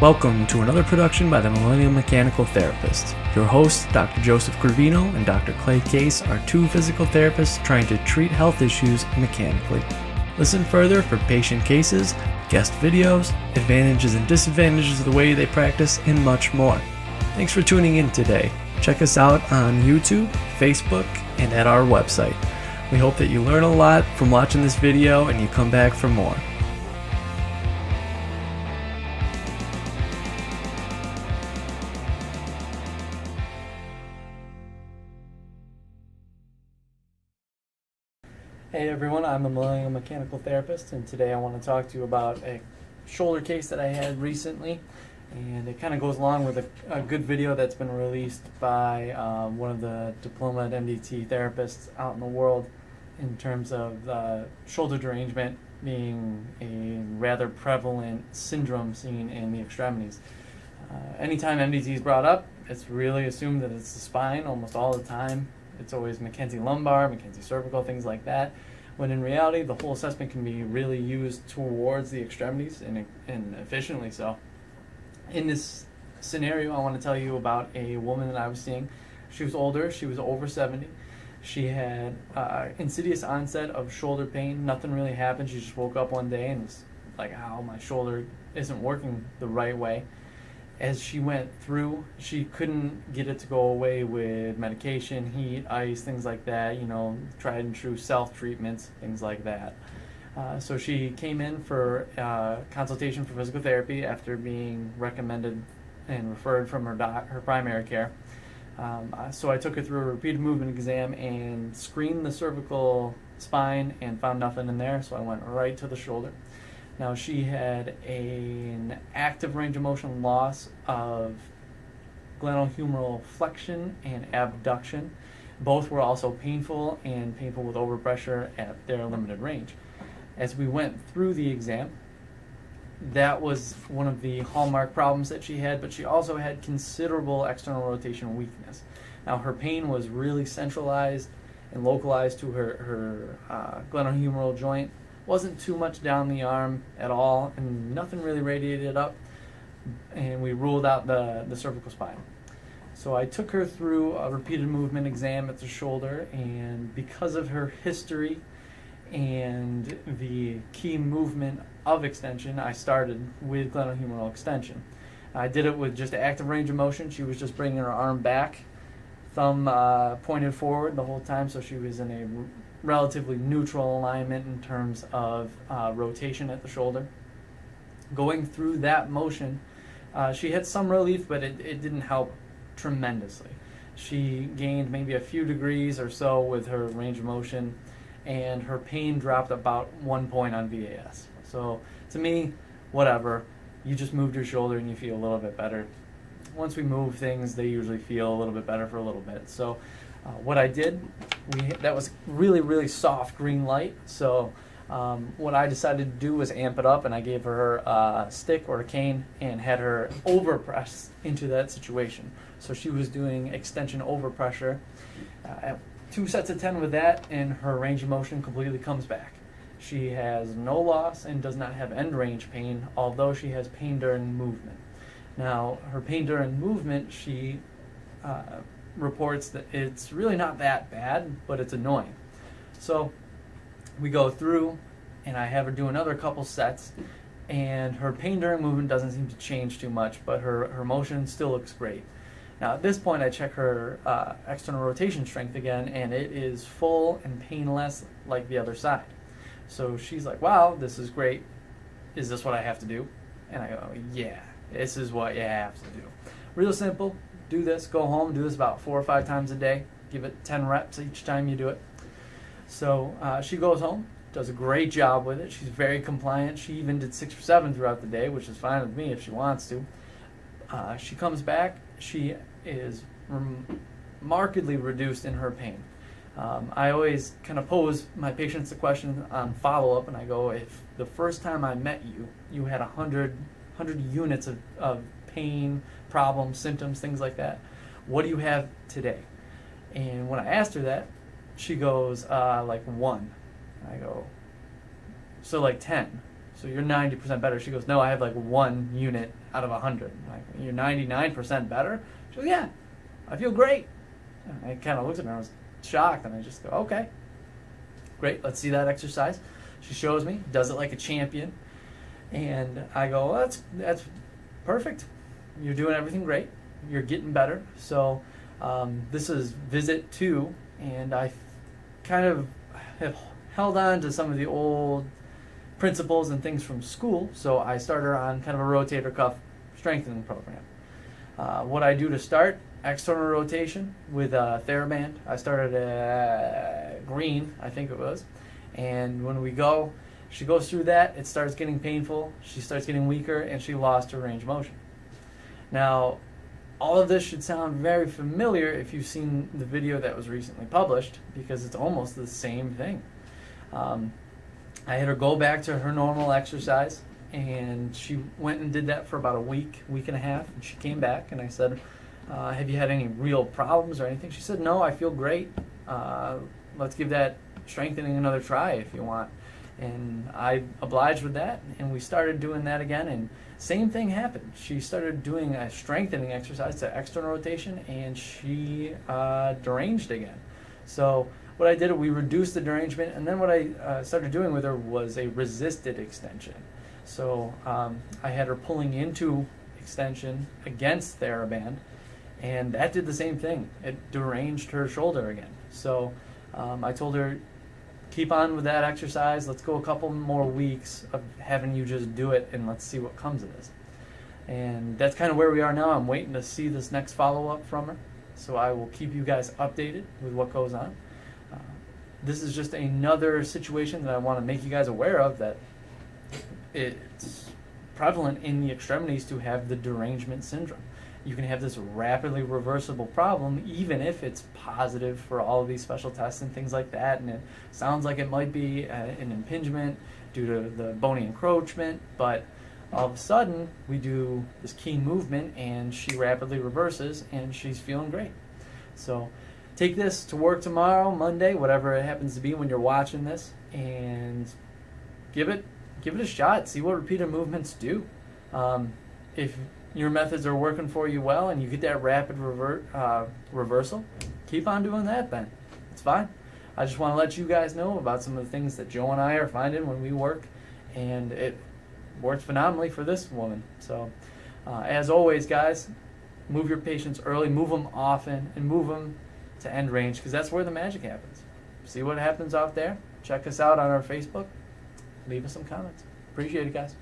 Welcome to another production by the Millennial Mechanical Therapist. Your hosts, Dr. Joseph Gravino and Dr. Clay Case, are two physical therapists trying to treat health issues mechanically. Listen further for patient cases, guest videos, advantages and disadvantages of the way they practice, and much more. Thanks for tuning in today. Check us out on YouTube, Facebook, and at our website. We hope that you learn a lot from watching this video and you come back for more. Hey everyone, I'm a Millennial Mechanical Therapist, and today I want to talk to you about a shoulder case that I had recently, and it kind of goes along with a good video that's been released by one of the diplomaed MDT therapists out in the world in terms of shoulder derangement being a rather prevalent syndrome seen in the extremities. Anytime MDT is brought up, it's really assumed that it's the spine almost all the time. It's always McKenzie lumbar, McKenzie cervical, things like that. When in reality, the whole assessment can be really used towards the extremities and efficiently so. In this scenario, I want to tell you about a woman that I was seeing. She was older. She was over 70. She had insidious onset of shoulder pain. Nothing really happened. She just woke up one day and was like, "Ow, my shoulder isn't working the right way." As she went through, she couldn't get it to go away with medication, heat, ice, things like that, tried and true self-treatments, things like that. So she came in for consultation for physical therapy after being recommended and referred from her primary care. So I took her through a repeated movement exam and screened the cervical spine and found nothing in there, so I went right to the shoulder. Now, she had an active range of motion loss of glenohumeral flexion and abduction. Both were also painful and painful with overpressure at their limited range. As we went through the exam, that was one of the hallmark problems that she had, but she also had considerable external rotation weakness. Now, her pain was really centralized and localized to her glenohumeral joint. Wasn't too much down the arm at all, and nothing really radiated up, and we ruled out the cervical spine. So I took her through a repeated movement exam at the shoulder, and because of her history and the key movement of extension, I started with glenohumeral extension. I did it with just active range of motion. She was just bringing her arm back, thumb pointed forward the whole time, so she was in a relatively neutral alignment in terms of rotation at the shoulder. Going through that motion, she had some relief, but it didn't help tremendously. She gained maybe a few degrees or so with her range of motion, and her pain dropped about 1 point on VAS. So to me, whatever, you just moved your shoulder and you feel a little bit better. Once we move things, they usually feel a little bit better for a little bit. So what I did, that was really, really soft green light. So what I decided to do was amp it up, and I gave her a stick or a cane and had her overpress into that situation. So she was doing extension overpressure. 2 sets of 10 with that, and her range of motion completely comes back. She has no loss and does not have end range pain, although she has pain during movement. Now, her pain during movement, she reports that it's really not that bad, but it's annoying. So we go through, and I have her do another couple sets, and her pain during movement doesn't seem to change too much, but her motion still looks great. Now at this point, I check her external rotation strength again, and it is full and painless like the other side. So she's like, "Wow, this is great. Is this what I have to do?" And I go, "Yeah, this is what you have to do. Real simple. Do this, go home, do this about 4 or 5 times a day. Give it 10 reps each time you do it." So she goes home, does a great job with it. She's very compliant. She even did 6 or 7 throughout the day, which is fine with me if she wants to. She comes back. She is markedly reduced in her pain. I always kind of pose my patients the question on follow-up, and I go, if the first time I met you, you had 100 units of pain, problems, symptoms, things like that, what do you have today? And when I asked her that, she goes, like 1. And I go, so like 10. so you're 90% better. She goes, no, I have like 1 unit out of 100. I'm like, you're 99% better? She goes, yeah, I feel great. And I kind of looked at her and I was shocked, and I just go, okay, great, let's see that exercise. She shows me, does it like a champion, and I go, well, that's perfect. You're doing everything great. You're getting better. So this is visit 2, and I kind of have held on to some of the old principles and things from school. So I started her on kind of a rotator cuff strengthening program. What I do to start, external rotation with TheraBand. I started at green, I think it was. And when we go, she goes through that, it starts getting painful, she starts getting weaker, and she lost her range of motion. Now, all of this should sound very familiar if you've seen the video that was recently published, because it's almost the same thing. I had her go back to her normal exercise, and she went and did that for about a week and a half, and she came back, and I said, have you had any real problems or anything? She said, no, I feel great. Let's give that strengthening another try if you want. And I obliged with that, and we started doing that again, and same thing happened. She started doing a strengthening exercise to external rotation, and she deranged again. So what I did, we reduced the derangement, and then what I started doing with her was a resisted extension. So I had her pulling into extension against TheraBand, and that did the same thing. It deranged her shoulder again. So I told her, keep on with that exercise. Let's go a couple more weeks of having you just do it, and let's see what comes of this. And that's kind of where we are now. I'm waiting to see this next follow-up from her. So I will keep you guys updated with what goes on. This is just another situation that I want to make you guys aware of, that it's prevalent in the extremities to have the derangement syndrome. You can have this rapidly reversible problem even if it's positive for all of these special tests and things like that, and it sounds like it might be an impingement due to the bony encroachment, but all of a sudden we do this key movement and she rapidly reverses and she's feeling great. So take this to work tomorrow, Monday, whatever it happens to be when you're watching this, and give it a shot. See what repeated movements do. If your methods are working for you well and you get that rapid reversal, keep on doing that then. It's fine. I just want to let you guys know about some of the things that Joe and I are finding when we work, and it worked phenomenally for this woman. So as always, guys, move your patients early, move them often, and move them to end range, because that's where the magic happens. See what happens out there. Check us out on our Facebook. Leave us some comments. Appreciate it, guys.